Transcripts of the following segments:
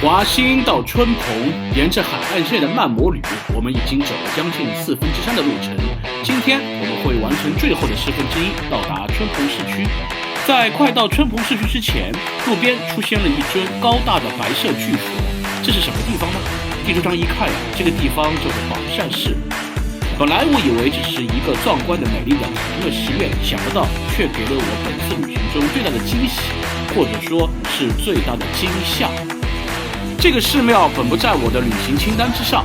华欣到春蓬，沿着海岸线的慢摩旅，我们已经走了将近3/4的路程。今天我们会完成最后的1/4，到达春蓬市区。在快到春蓬市区之前，路边出现了一尊高大的白色巨佛。这是什么地方呢？地图上一看呀，这个地方就是宝善寺。本来我以为只是一个壮观的、美丽的普通的寺院，想不到却给了我本次旅行中最大的惊喜，或者说是最大的惊吓。这个寺庙本不在我的旅行清单之上，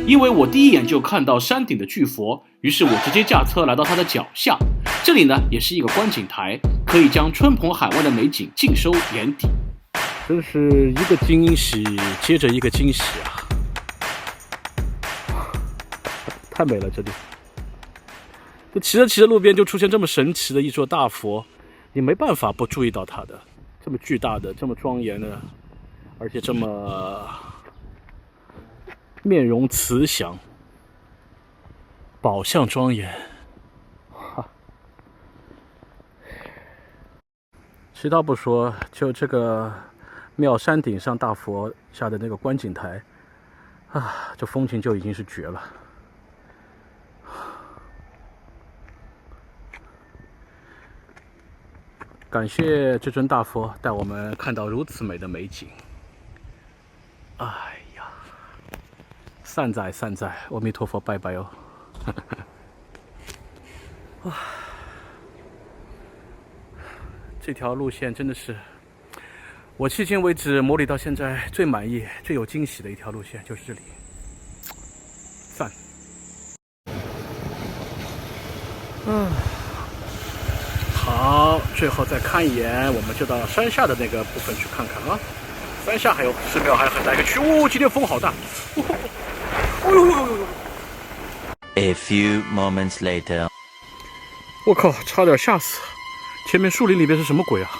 因为我第一眼就看到山顶的巨佛，于是我直接驾车来到它的脚下。这里呢也是一个观景台，可以将春蓬海湾的美景尽收眼底。真是一个惊喜接着一个惊喜啊！太美了，这里。就骑着路边就出现这么神奇的一座大佛，你没办法不注意到它的，这么巨大的，这么庄严的。而且这么面容慈祥，宝相庄严，其他不说，就这个庙山顶上大佛下的那个观景台啊，这风景就已经是绝了。感谢这尊大佛带我们看到如此美的美景。哎呀，善哉善哉，阿弥陀佛，拜拜哦！哇，这条路线真的是我迄今为止摩里到现在最满意、最有惊喜的一条路线，就是这里，赞！好，最后再看一眼，我们就到山下的那个部分去看看啊。山下还有寺庙，还有很大一个区。哦，今天风好大！哦呦！ A few moments later， 我靠，差点吓死！前面树林里边是什么鬼啊？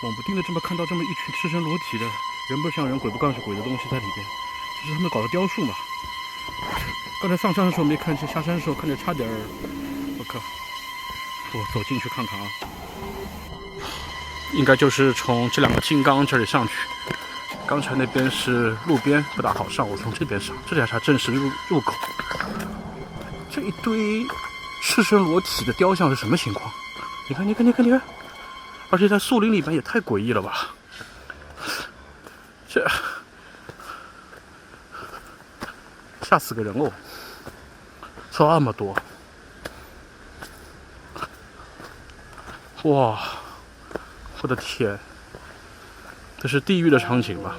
冷不丁的这么看到这么一群赤身裸体的人不像人鬼不像是鬼的东西在里边，这是他们搞的雕塑嘛？刚才上山的时候没看见，下山的时候看见差点我靠！我走进去看看啊。应该就是从这两个金刚这里上去，刚才那边是路边不大好上，我从这边上，这里才正式入口。这一堆赤身裸体的雕像是什么情况？你看，而且在树林里面也太诡异了吧！这吓死个人哦！这么多，哇！我的天，这是地狱的场景吧？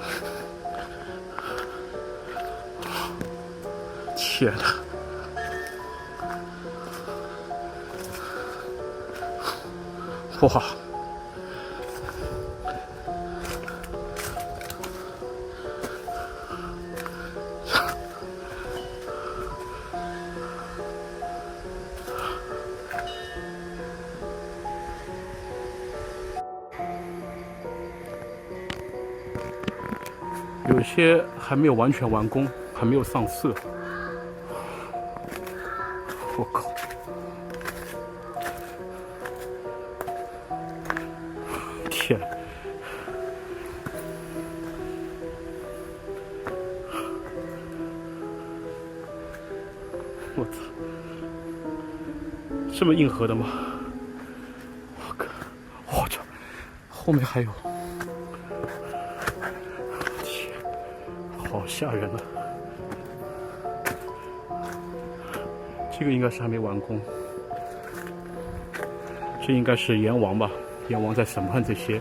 天哪！哇！有些还没有完全完工，还没有上色。我靠！天！我操！这么硬核的吗？我靠！我操！后面还有。好吓人啊！这个应该是还没完工，这应该是阎王吧？阎王在审判这些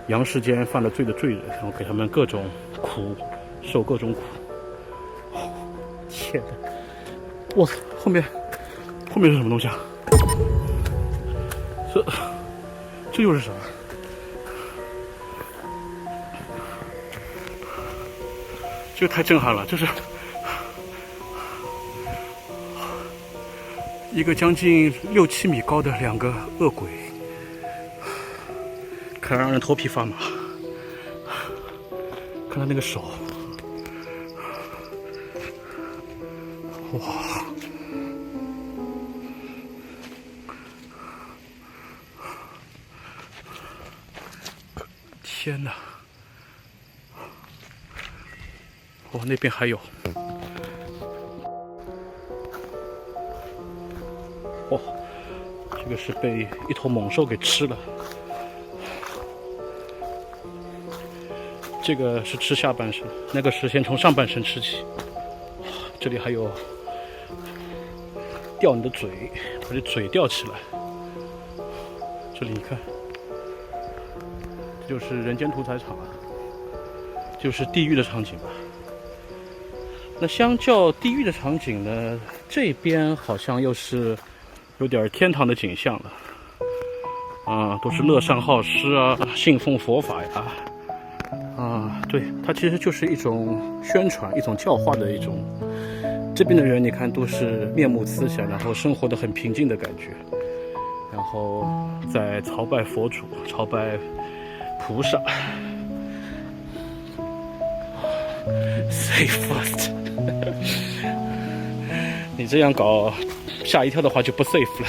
阳世间犯了罪的罪人，然后给他们各种苦，受各种苦。哦，天哪！我操！后面是什么东西啊？这又是啥？这个太震撼了，这是一个将近6、7米高的2个恶鬼，看让人头皮发麻。看他那个手，哇！天哪，哦，那边还有。哦，这个是被一头猛兽给吃了。这个是吃下半身，那个是先从上半身吃起。这里还有吊你的嘴，把这嘴吊起来。这里你看，这就是人间屠宰场，就是地狱的场景吧。那相较地狱的场景呢，这边好像又是有点天堂的景象了。都是乐善好施啊，信奉佛法呀。对，它其实就是一种宣传、一种教化的一种。这边的人你看都是面目慈祥，然后生活得很平静的感觉，然后在朝拜佛祖、朝拜菩萨。Say first 你这样搞吓一跳的话就不 safe 了。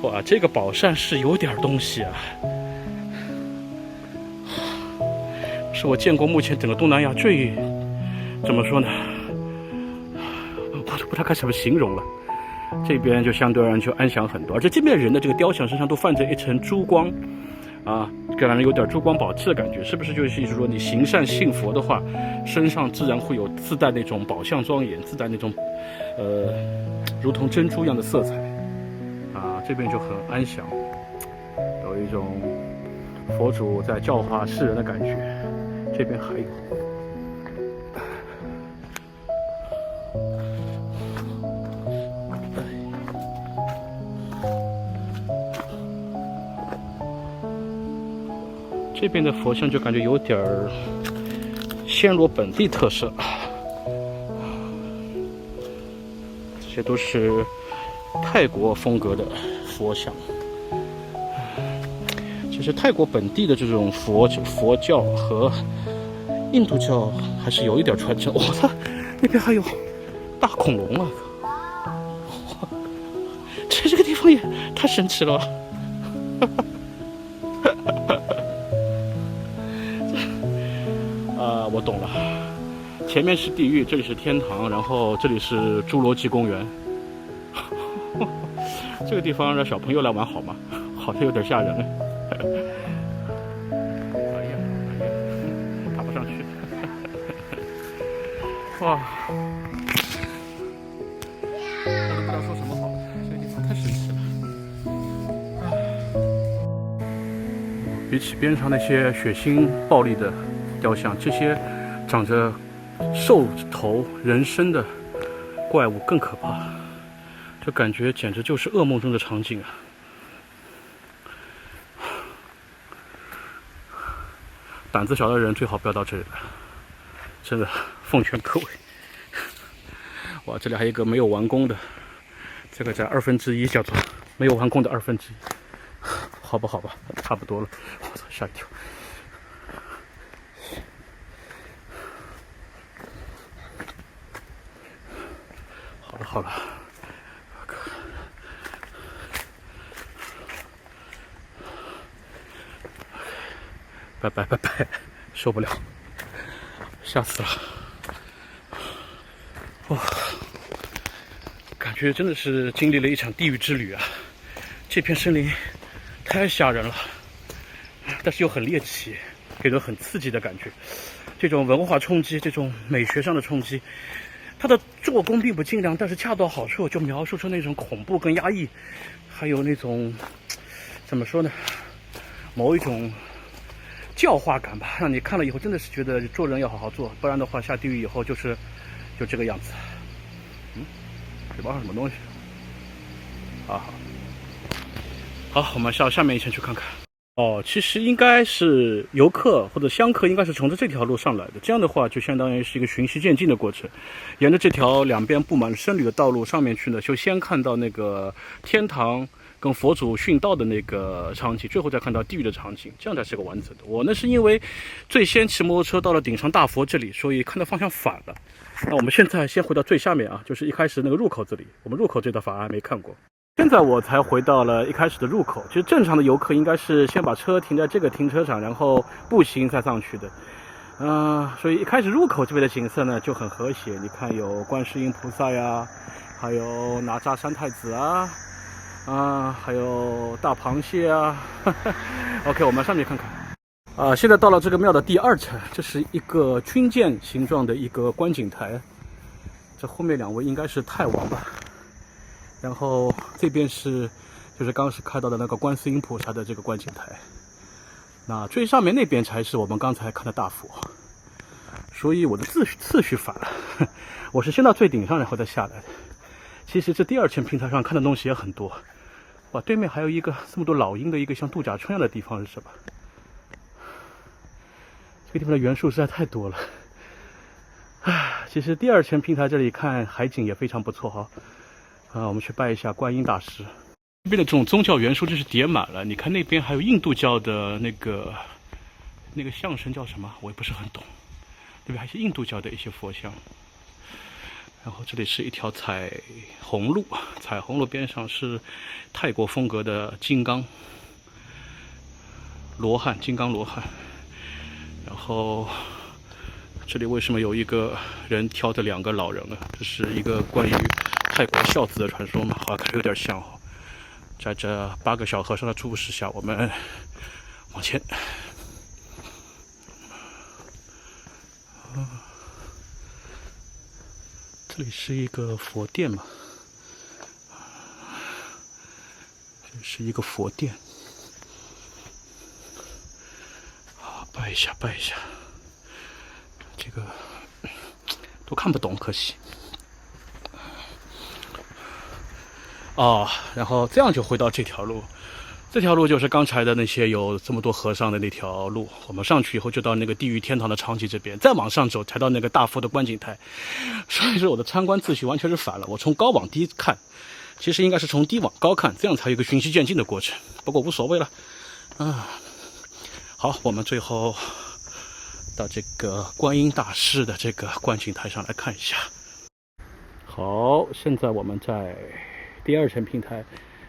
哇，这个宝扇是有点东西啊，是我见过目前整个东南亚最，怎么说呢，不太该怎么形容了。这边就相对而言就安详很多，而且这边人的这个雕像身上都泛着一层珠光给人有点珠光宝气的感觉，是不是就是意思说你行善信佛的话，身上自然会有自带那种宝相庄严，自带那种如同珍珠一样的色彩这边就很安详，有一种佛祖在教化世人的感觉。这边还有这边的佛像就感觉有点暹罗本地特色，这些都是泰国风格的佛像。其实泰国本地的这种佛教和印度教还是有一点传承。操，那边还有大恐龙啊！这个地方也太神奇了吧！我懂了，前面是地狱，这里是天堂，然后这里是侏罗纪公园。这个地方让小朋友来玩好吗？好像有点吓人。哎呀，爬不上去。哇，我都不知道说什么好了，这个地方太神奇了。比起边上那些血腥暴力的雕像，这些长着兽头人身的怪物更可怕，这感觉简直就是噩梦中的场景啊！胆子小的人最好不要到这里来，真的奉劝各位。哇，这里还有一个没有完工的，这个在1/2，叫做没有完工的1/2。好吧，差不多了。我操，吓一跳！好了，拜，受不了，吓死了！哇，感觉真的是经历了一场地狱之旅啊！这片森林太吓人了，但是又很猎奇，给人很刺激的感觉。这种文化冲击，这种美学上的冲击，它的做工并不精良，但是恰到好处，就描述出那种恐怖跟压抑，还有那种怎么说呢，某一种教化感吧，让你看了以后真的是觉得做人要好好做，不然的话下地狱以后就这个样子。嘴巴上什么东西？好，我们下面一层去看看。其实应该是游客或者香客应该是从这条路上来的，这样的话就相当于是一个循序渐进的过程。沿着这条两边布满了僧侣的道路上面去呢，就先看到那个天堂跟佛祖殉道的那个场景，最后再看到地狱的场景，这样才是个完整的。我呢是因为最先骑摩托车到了顶上大佛这里，所以看的方向反了。那我们现在先回到最下面就是一开始那个入口这里，我们入口这道法还没看过。现在我才回到了一开始的入口。其实正常的游客应该是先把车停在这个停车场，然后步行再上去的。所以一开始入口这边的景色呢就很和谐，你看有观世音菩萨呀，还有哪吒三太子啊，还有大螃蟹啊。OK， 我们上面看看。现在到了这个庙的第2层，这是一个军舰形状的一个观景台。这后面2位应该是太王吧。然后这边就是刚是看到的那个观世音菩萨的这个观景台。那最上面那边才是我们刚才看的大佛。所以我的次序反了，我是先到最顶上，然后再下来的。其实这第2层平台上看的东西也很多。哇，对面还有一个这么多老鹰的一个像度假村一样的地方是什么？这个地方的元素实在太多了。其实第2层平台这里看海景也非常不错哈。我们去拜一下观音大师。这边的这种宗教元素真是叠满了。你看那边还有印度教的那个象神叫什么？我也不是很懂。那边还是印度教的一些佛像。然后这里是一条彩虹路，彩虹路边上是泰国风格的金刚罗汉。然后这里为什么有一个人挑着2个老人呢？这是一个关于泰国孝子的传说嘛？好像有点像。在这8个小和尚的注视下，我们往前。这里是一个佛殿嘛？这是一个佛殿。拜一下。这个都看不懂，可惜。然后这样就回到这条路。这条路就是刚才的那些有这么多和尚的那条路。我们上去以后就到那个地狱天堂的场景这边，再往上走才到那个大佛的观景台。所以说我的参观次序完全是反了，我从高往低看，其实应该是从低往高看，这样才有一个循序渐进的过程。不过无所谓了。好，我们最后到这个观音大师的这个观景台上来看一下。好，现在我们在第2层平台。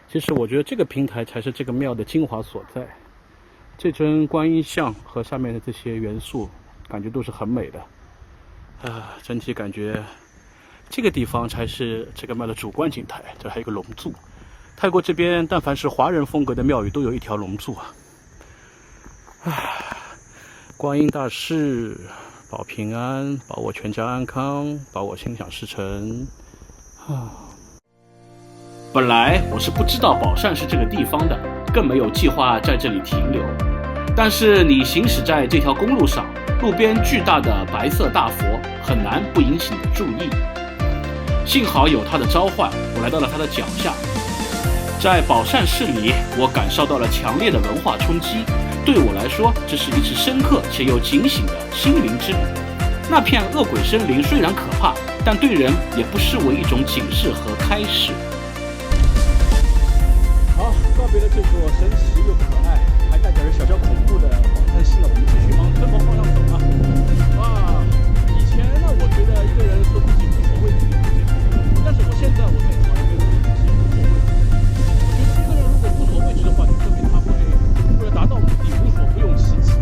其实我觉得这个平台才是这个庙的精华所在。这尊观音像和下面的这些元素感觉都是很美的。整体感觉这个地方才是这个庙的主观景台。这还有一个龙柱。泰国这边但凡是华人风格的庙宇都有一条龙柱观音大士保平安，保我全家安康，保我心想事成。本来我是不知道宝善是这个地方的，更没有计划在这里停留。但是你行驶在这条公路上，路边巨大的白色大佛很难不引起你的注意。幸好有他的召唤，我来到了他的脚下。在宝善市里，我感受到了强烈的文化冲击。对我来说，这是一次深刻且又警醒的心灵之旅。那片恶鬼森林虽然可怕，但对人也不失为一种警示和开始。好，告别了这座神奇又可爱，还带点小恐怖的宝善寺了，我们继续往村房方向走了。以前呢，我觉得一个人说自己无所畏惧就特别好，但是我现在我在考虑这个问题，无所谓。我觉得一个人如果无所畏惧的话，就说明他会为了达到目的无所不用其极。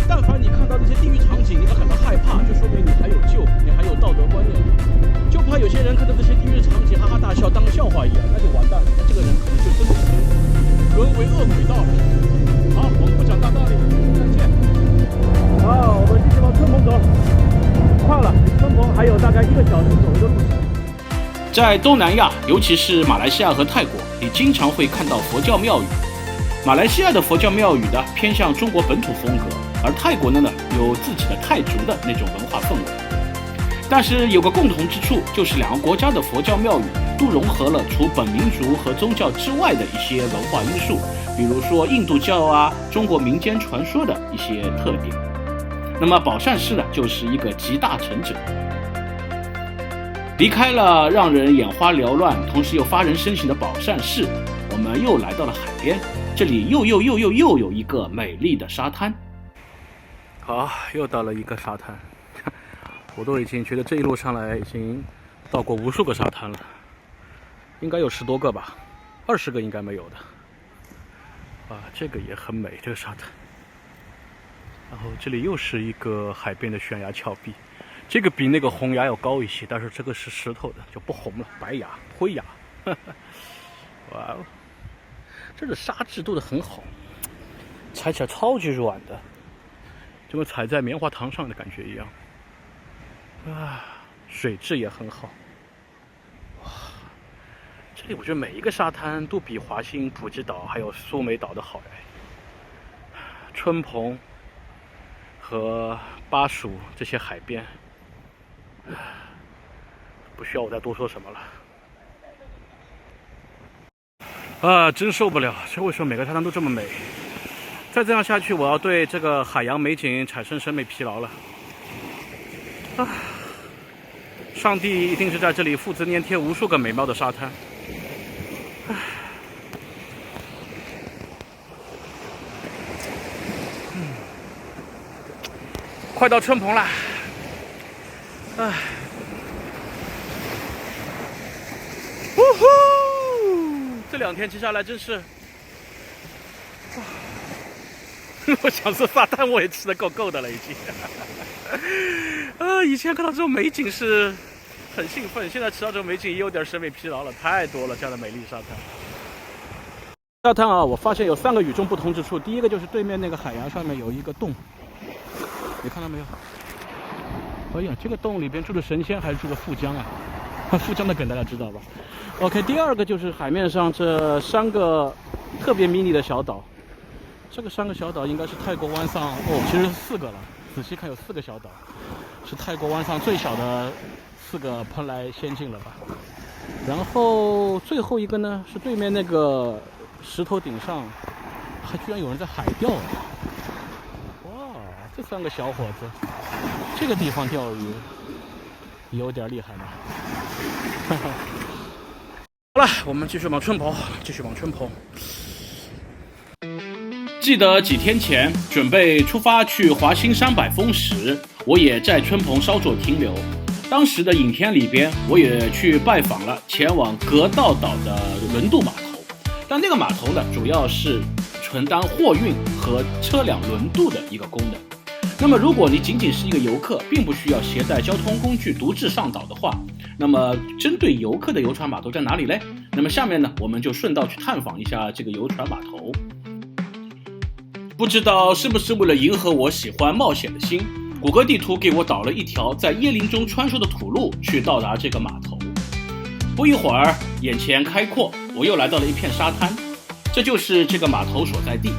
但凡你看到那些地狱场景，你会感到害怕，就说明你还有救，你还有道德观念。就怕有些人看到这些地狱场景哈哈大笑，当个笑话一样，那就完蛋了。那这个人可能就真的沦为恶鬼道了。好，我们不讲大道理，再见。好，我们继续往春棚走。快了，离春棚还有大概1个小时左右的路程。在东南亚，尤其是马来西亚和泰国，你经常会看到佛教庙宇。马来西亚的佛教庙宇呢，偏向中国本土风格，而泰国呢有自己的泰族的那种文化氛围。但是有个共同之处，就是2个国家的佛教庙宇都融合了除本民族和宗教之外的一些文化因素，比如说印度教啊、中国民间传说的一些特点。那么宝善寺呢，就是一个集大成者。离开了让人眼花缭乱，同时又发人深省的宝善寺，我们又来到了海边，这里又有一个美丽的沙滩。好，又到了一个沙滩。我都已经觉得这一路上来已经到过无数个沙滩了，应该有10多个吧，20个应该没有的。这个也很美，这个沙滩。然后这里又是一个海边的悬崖峭壁，这个比那个红崖要高一些，但是这个是石头的，就不红了，白崖、灰崖。哇哦，这个沙质做的很好，踩起来超级软的，就跟踩在棉花糖上的感觉一样。啊，水质也很好。哇，这里我觉得每一个沙滩都比华欣、普吉岛还有苏梅岛的好哎。春蓬和巴蜀这些海边，不需要我再多说什么了。啊，真受不了！这为什么每个沙滩都这么美？再这样下去，我要对这个海洋美景产生审美疲劳了。啊，上帝一定是在这里复制粘贴无数个美妙的沙滩。快到春蓬了，哎，呜呼！这2天骑下来真是，我想说沙滩我也吃得够够的了已经。以前看到这种美景是很兴奋，现在吃到这种美景也有点审美疲劳了，太多了这样的美丽沙滩。沙滩啊，我发现有3个与众不同之处。第一个就是对面那个海洋上面有一个洞，你看到没有？哎呀，这个洞里边住的神仙还是住的富江啊？富江的梗大家知道吧 ？OK， 第二个就是海面上这3个特别迷你的小岛。这个3个小岛应该是泰国湾上其实4个了。仔细看有4个小岛，是泰国湾上最小的4个蓬莱仙境了吧？然后最后一个呢，是对面那个石头顶上，还居然有人在海钓。哇，这3个小伙子，这个地方钓鱼有点厉害呢。好了，我们继续往春蓬，记得几天前准备出发去华欣山百峰时，我也在春蓬稍作停留。当时的影片里边，我也去拜访了前往格道岛的轮渡码头，但那个码头呢，主要是承担货运和车辆轮渡的一个功能。那么如果你仅仅是一个游客，并不需要携带交通工具独自上岛的话，那么针对游客的游船码头在哪里嘞？那么下面呢，我们就顺道去探访一下这个游船码头。不知道是不是为了迎合我喜欢冒险的心，谷歌地图给我导了一条在椰林中穿梭的土路去到达这个码头。不一会儿，眼前开阔，我又来到了一片沙滩，这就是这个码头所在地。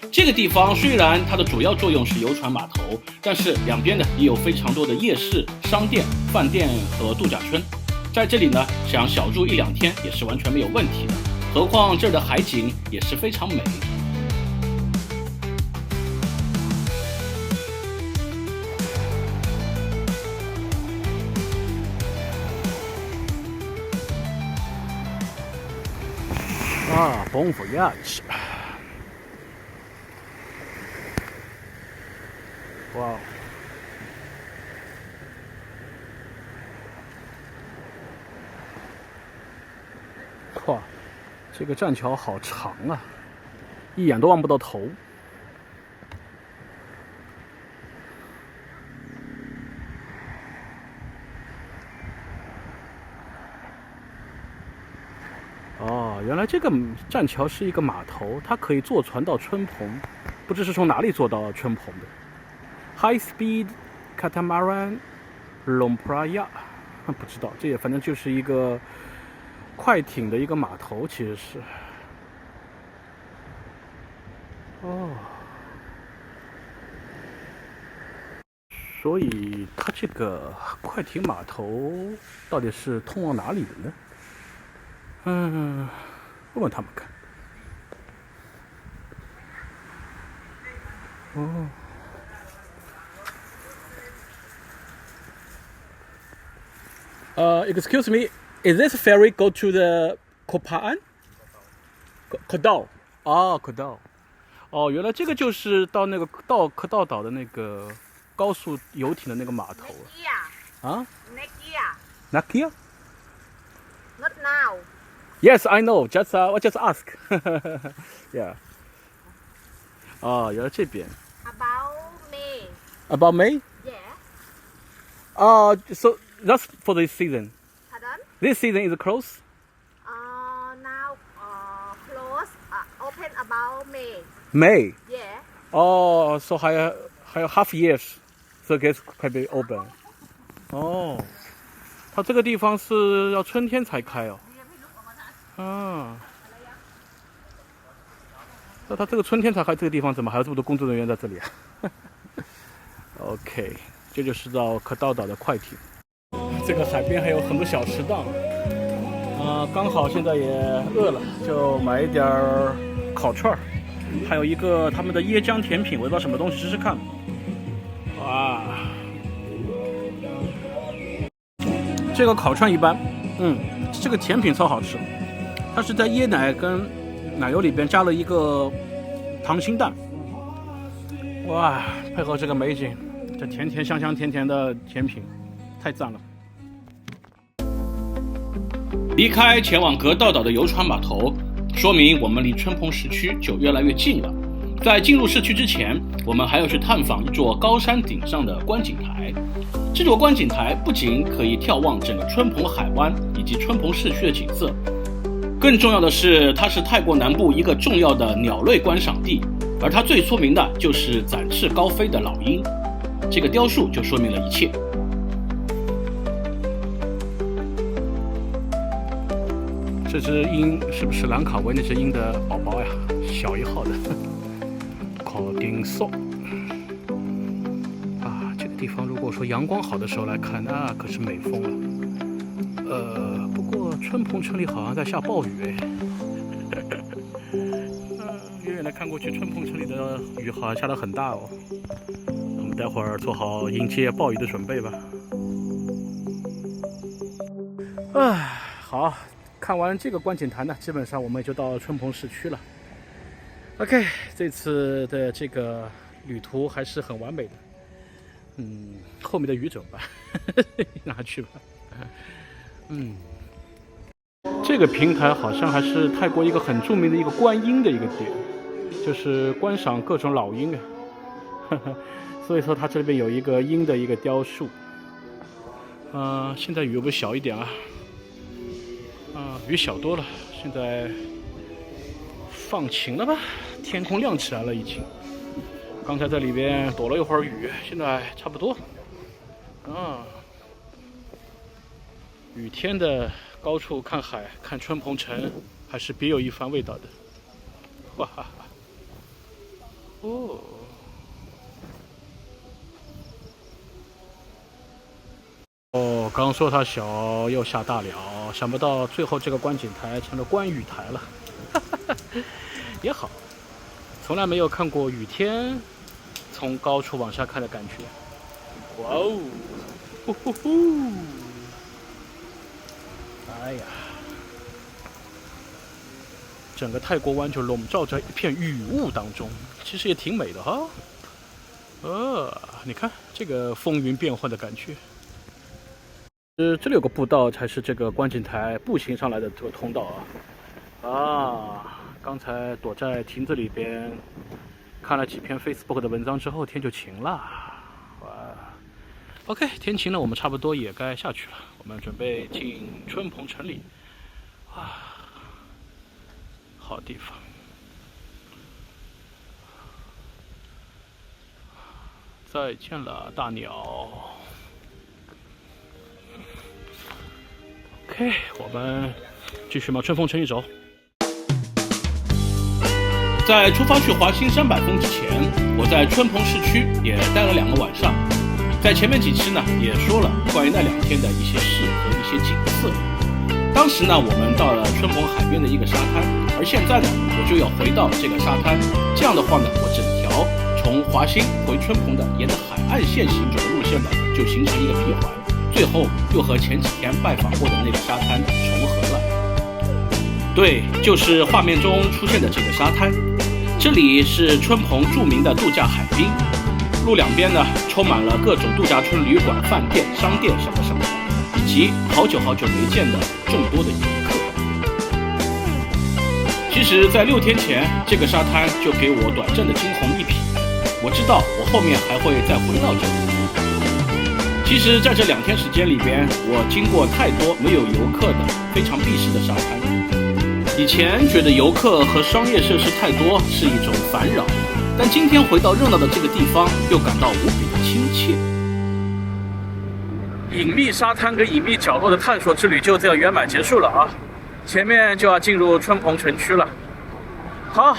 这个地方虽然它的主要作用是游船码头，但是两边呢也有非常多的夜市、商店、饭店和度假村。在这里呢，想小住1-2天也是完全没有问题的。何况这儿的海景也是非常美。Bon voyage！ 哇，哇，这个栈桥好长啊，一眼都望不到头。原来这个栈桥是一个码头，它可以坐船到春蓬，不知是从哪里坐到春蓬的。High Speed Catamaran Lompraya， 不知道，这也反正就是一个快艇的一个码头，其实是。所以它这个快艇码头到底是通往哪里的呢？问问他们看。Excuse me, is this ferry go to the Kopaan? Kodao. ，Kodao。原来这个就是到那个科道岛的那个高速游艇的那个码头。Next year. Nakia? Not now. Yes, I know. I just ask. Yeah. 原来这边。About About May? Yeah. So that's for this season. Pardon? This season is close. Now close. Open about May. May. Yeah. Oh, so 还有 half years, so gets quite be open. 哦，它这个地方是要春天才开哦。啊。那它这个春天才开，这个地方怎么还有这么多工作人员在这里啊？OK， 这就是到可道岛的快艇。这个海边还有很多小吃档，刚好现在也饿了，就买一点烤串儿，还有一个他们的椰浆甜品，我也不知道什么东西，试试看。哇，这个烤串一般，这个甜品超好吃，它是在椰奶跟奶油里边加了一个溏心蛋，哇，配合这个美景，这甜甜香香甜甜的甜品，太赞了。离开前往格道岛的游船码头，说明我们离春蓬市区就越来越近了。在进入市区之前，我们还要去探访一座高山顶上的观景台。这座观景台不仅可以眺望整个春蓬海湾以及春蓬市区的景色，更重要的是，它是泰国南部一个重要的鸟类观赏地，而它最出名的就是展翅高飞的老鹰。这个雕塑就说明了一切。这只鹰是不是兰卡威那只鹰的宝宝呀？小1号的，考丁索。这个地方如果说阳光好的时候来看，那可是美风了。不过春蓬村里好像在下暴雨远远的看过去，春蓬村里的雨好像下得很大哦。我们待会儿做好迎接暴雨的准备吧。好，看完这个观景台呢，基本上我们也就到春蓬市区了。OK， 这次的这个旅途还是很完美的。后面的雨怎么办？拿去吧。这个平台好像还是泰国一个很著名的一个观鹰的一个点，就是观赏各种老鹰所以说它这边有一个鹰的一个雕塑。现在雨有没有小一点啊？雨小多了，现在放晴了吧？天空亮起来了已经。刚才在里边躲了一会儿雨，现在差不多。雨天的高处看海，看春蓬城，还是别有一番味道的。哇哈哈！刚说它小，又下大了，想不到最后这个观景台成了观雨台了。也好，从来没有看过雨天从高处往下看的感觉。哇哦！呼呼呼！哎呀，整个泰国湾就笼罩在一片雨雾当中，其实也挺美的哈。你看这个风云变幻的感觉。这里有个步道，才是这个观景台步行上来的这个通道啊。刚才躲在亭子里边看了几篇 Facebook 的文章之后，天就晴了。哇 ，OK， 天晴了，我们差不多也该下去了。我们准备进春蓬城里。好地方。再见了，大鸟。OK， 我们继续往春蓬城里走。在出发去华欣300峰之前，我在春蓬市区也待了2个晚上。在前面几期呢，也说了关于那2天的一些事和一些景色。当时呢，我们到了春蓬海边的一个沙滩，而现在呢，我就要回到这个沙滩。这样的话呢，我整条从华欣回春蓬的沿着海岸线行走的路线呢，就形成一个闭环。最后又和前几天拜访过的那个沙滩重合了。对，就是画面中出现的这个沙滩。这里是春蓬著名的度假海滨，路两边呢充满了各种度假村旅馆、饭店、商店什么什么的，以及好久没见的众多的游客。其实，在6天前，这个沙滩就给我短暂的惊鸿一瞥。我知道我后面还会再回到这里。其实在这2天时间里边，我经过太多没有游客的非常避世的沙滩。以前觉得游客和商业设施太多是一种烦扰，但今天回到热闹的这个地方，又感到无比的亲切。隐秘沙滩跟隐秘角落的探索之旅就这样圆满结束了啊！前面就要进入春蓬城区了。好。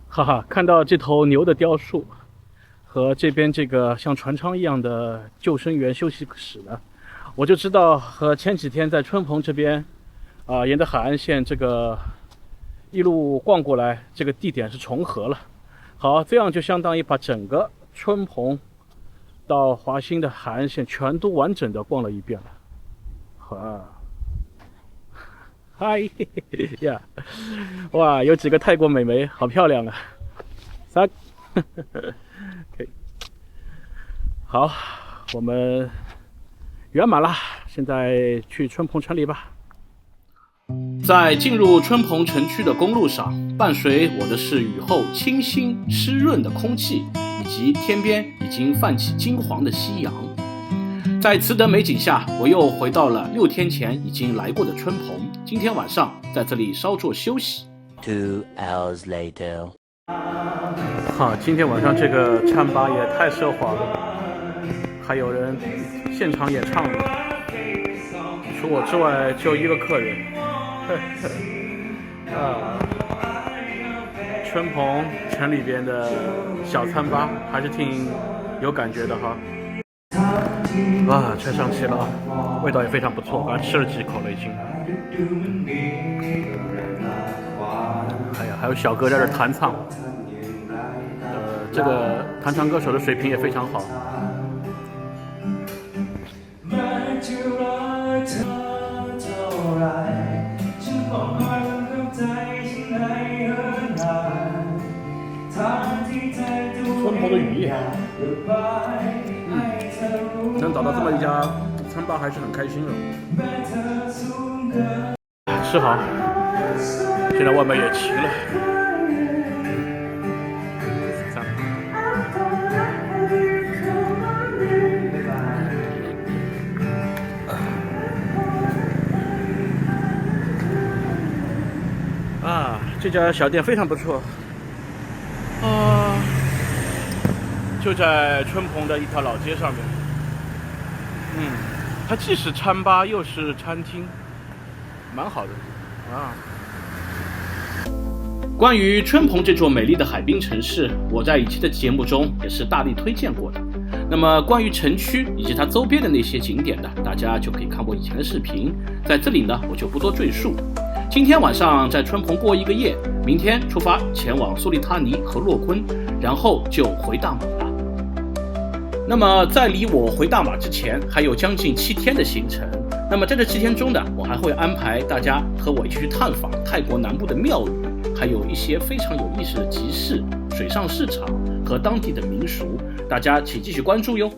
哈哈，看到这头牛的雕塑和这边这个像船舱一样的救生员休息室呢，我就知道和前几天在春蓬这边沿着海岸线这个一路逛过来这个地点是重合了。好，这样就相当于把整个春蓬到华欣的海岸线全都完整的逛了一遍了。好，嗨呀，哇，有几个泰国美眉，好漂亮啊！OK， 好，我们圆满了，现在去春蓬城里吧。在进入春蓬城区的公路上，伴随我的是雨后清新湿润的空气，以及天边已经泛起金黄的夕阳。在此等美景下，我又回到了6天前已经来过的春蓬，今天晚上在这里稍作休息。2 hours later。今天晚上这个餐吧也太奢华了，还有人现场演唱的，除我之外就1个客人。春蓬城里边的小餐吧还是挺有感觉的哈。车上齐了，味道也非常不错，刚吃了几口了已经。还有小哥在这弹唱，这个弹唱歌手的水平也非常好。春蓬的雨夜，能找到这么一家餐吧还是很开心的。吃好，现在外卖也齐了。这家小店非常不错，就在春蓬的一条老街上面。它既是餐吧又是餐厅，蛮好的啊。关于春蓬这座美丽的海滨城市，我在以前的节目中也是大力推荐过的。那么关于城区以及它周边的那些景点的，大家就可以看我以前的视频，在这里呢我就不多赘述。今天晚上在春蓬过1个夜，明天出发前往苏利他尼和洛坤，然后就回大马了。那么在离我回大马之前，还有将近7天的行程。那么在这7天中呢，我还会安排大家和我一起去探访泰国南部的庙宇，还有一些非常有意思的集市、水上市场和当地的民俗，大家请继续关注哟。